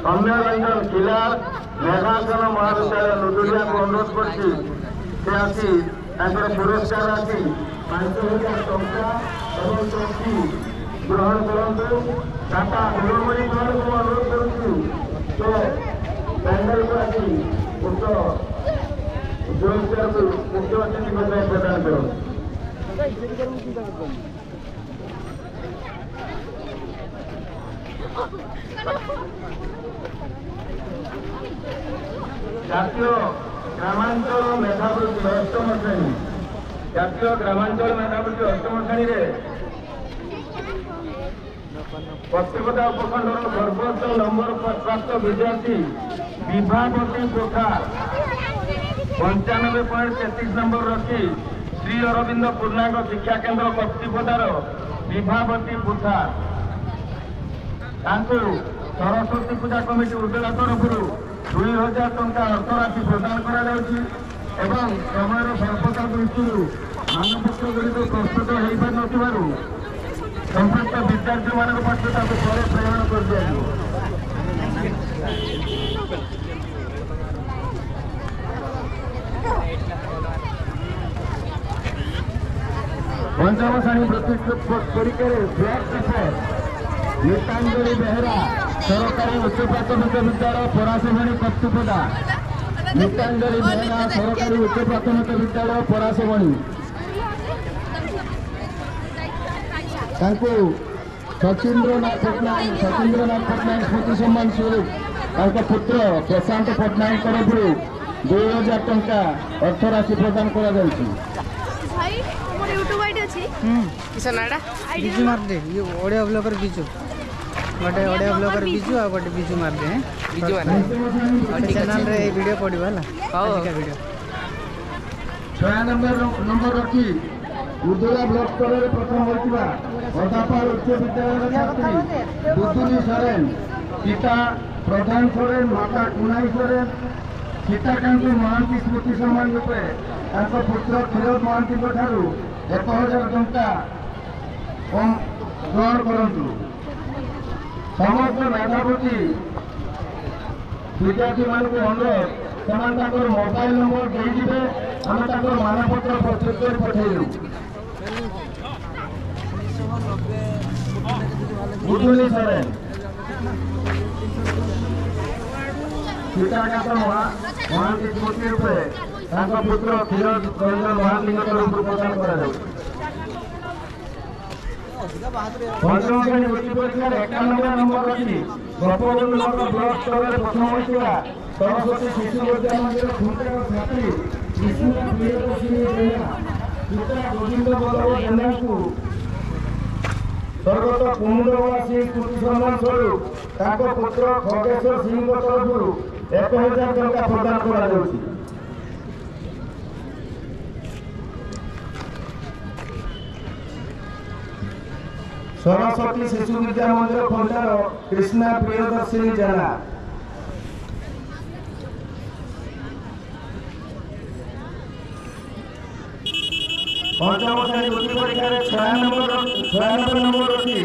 सौम्य रंजन किलार मेघाचल महाविद्यालय नुजुलिया को अनुरोध करछि से आसी पुरस्कार राशि 5,000 टंका एवं ट्रफी ग्रहण करंतु टाटा हिरोमणि कुमार को अनुरोध करछि तो पैनल को आसी उक्त पुरस्कार को मुख्य अतिथि को प्रदान करो। জাতীয় গ্রামাঞ্চল মেধাবৃত্তি অষ্টম শ্রেণী জাতীয় গ্রামাঞ্চল মেধাবৃত্তি অষ্টম শ্রেণীরে পত্রিকতা উপখণ্ডর সর্বোচ্চ নম্বর প্রাপ্ত বিদ্যার্থী বিভাবতী কোঠার 95.33 নম্বর রখি শ্রী অরবিন্দ পূর্ণাঙ্গ শিক্ষা কেন্দ্র কর্তৃপদার বিভাবতী কোঠার ତାଙ୍କୁ ସରସ୍ୱତୀ ପୂଜା କମିଟି ଉଦ୍ଦେଶ୍ୟ ତରଫରୁ 2,000 ଟଙ୍କା ଅର୍ଥରାଶି ପ୍ରଦାନ କରାଯାଉଛି ଏବଂ ସମୟର ସ୍ୱଳ୍ପତା ଦୃଷ୍ଟିରୁ ମାନପତ୍ରଗୁଡ଼ିକ ପ୍ରସ୍ତୁତ ହୋଇପାରିନଥିବାରୁ ସମ୍ପୃକ୍ତ ବିଦ୍ୟାର୍ଥୀମାନଙ୍କ ପାଖରେ ତାକୁ ପରେ ପ୍ରେରଣ କରିଦିଆଯିବ। ପଞ୍ଚମ ଶ୍ରେଣୀ ବୃତ୍ତି ପରୀକ୍ଷାରେ ବ୍ଲକ ଟିଚର गीतांजलि बेहरा सरकारी उच्च प्राथमिक विद्यालय पराशमणी कत्तुपदा गीतांजलि बेहरा सरकारी उच्च प्राथमिक विद्यालय पराशमणी सचिंद्रनाथ पट्टनायक स्मृति सम्मान स्वरूप पुत्र प्रशांत पट्टनायक तरफ 2,000 टंका अर्थराशि प्रदान कर बिजू मारदे ये ओडिया ब्लॉगर बिजू गोटे ओडिया ब्लॉगर बिजू आ गोटे बिजू मारदे बिजू मारदे चैनल रे वीडियो पड़िबो हला का वीडियो 6 नंबर रखी उदुला ब्लॉक स्तर रे प्रथम होइतिबा अदापाल उच्च विद्यालय छात्री बुद्धुली सोरेन पिता प्रधान सोरेन माता कुनाई सोरेन सीताकांत महांती स्मृति सम्मान रूपे पुत्र क्षीरोद महांती ठारू 1,000 टंका ग्रहण करंतु। समस्त मेधावी विद्यार्थी मान अनुरोध से मोबाइल नंबर देदेवे आम मानपत्र प्रस्तुत कर पठेलु। बुद्धुली सोरेन सीताकांत महांती स्मृति रूपे पुत्र क्षीरोद रंजन महांती तरफ प्रदान कर पंचम श्रेणी वृत्ति परीक्षार 91 नंबर रखी गोपबंधु ब्लॉक स्तर में प्रथम होता सरस्वती शिशु विद्या मंदिर खुंटा छात्री कृष्णा प्रियदर्शिनी जेना पिता गोविंद बल्लभ जेना को स्वर्गत कुमुदवाला सिंह स्मृति सम्मान स्वरूप पुत्र खगेश्वर सिंह तरफ 1,000 टंका प्रदान कर सरस्वती शिशु विद्या मंदिर खुंटार कृष्णा प्रियदर्शिनी जेना पंचम श्रेणी वृत्ति परीक्षार 96 नंबर रखी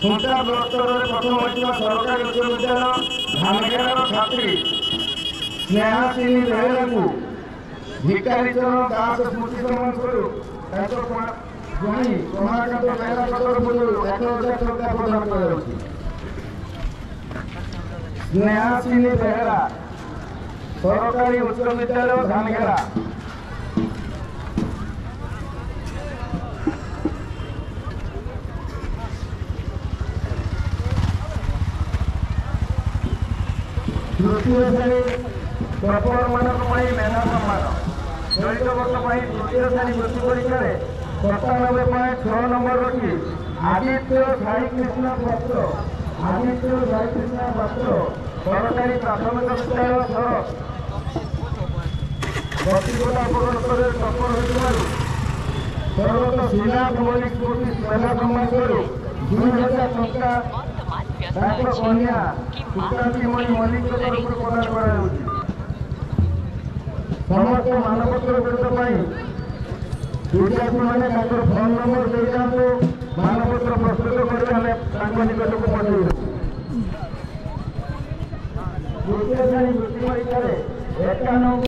खुंटा ब्लॉक स्तर में प्रथम होता सरकारी उच्च विद्यालय धानगेरार छात्री स्नेहासिनी बेहरा को भिकारी चरण दास स्मृति सम्मान स्वरूप ज्वाई कमलाकांत बेहरा तरफ 1,000 टंका प्रदान कर स्नेहासिनी बेहरा सरकारी उच्च विद्यालय धानगेरा तृतीय श्रेणी प्रपर मानक मेधा सम्मान चलित वर्ष तृतीय श्रेणी वृत्ति परीक्षा 97.6 नंबर रखी आदित्य साई कृष्ण पात्र सरकारी प्राथमिक विद्यालय सड़क प्रतियोगिता उपकर सफल होता स्वर्गत श्रीनाथ मल्लिक स्मृति मेधा सम्मान स्वरूप 2,000 टंका कन्या सुकांतिमणि मल्लिक तरफ प्रदान कर समस्त मानपत्र विद्यार्थी मैंने फोन नंबर दे जातु मानपत्र प्रस्तुत कर निकट को पठे ଦ୍ୱିତୀୟ ଶ୍ରେଣୀ ବୃତ୍ତି ପରୀକ୍ଷାରେ 91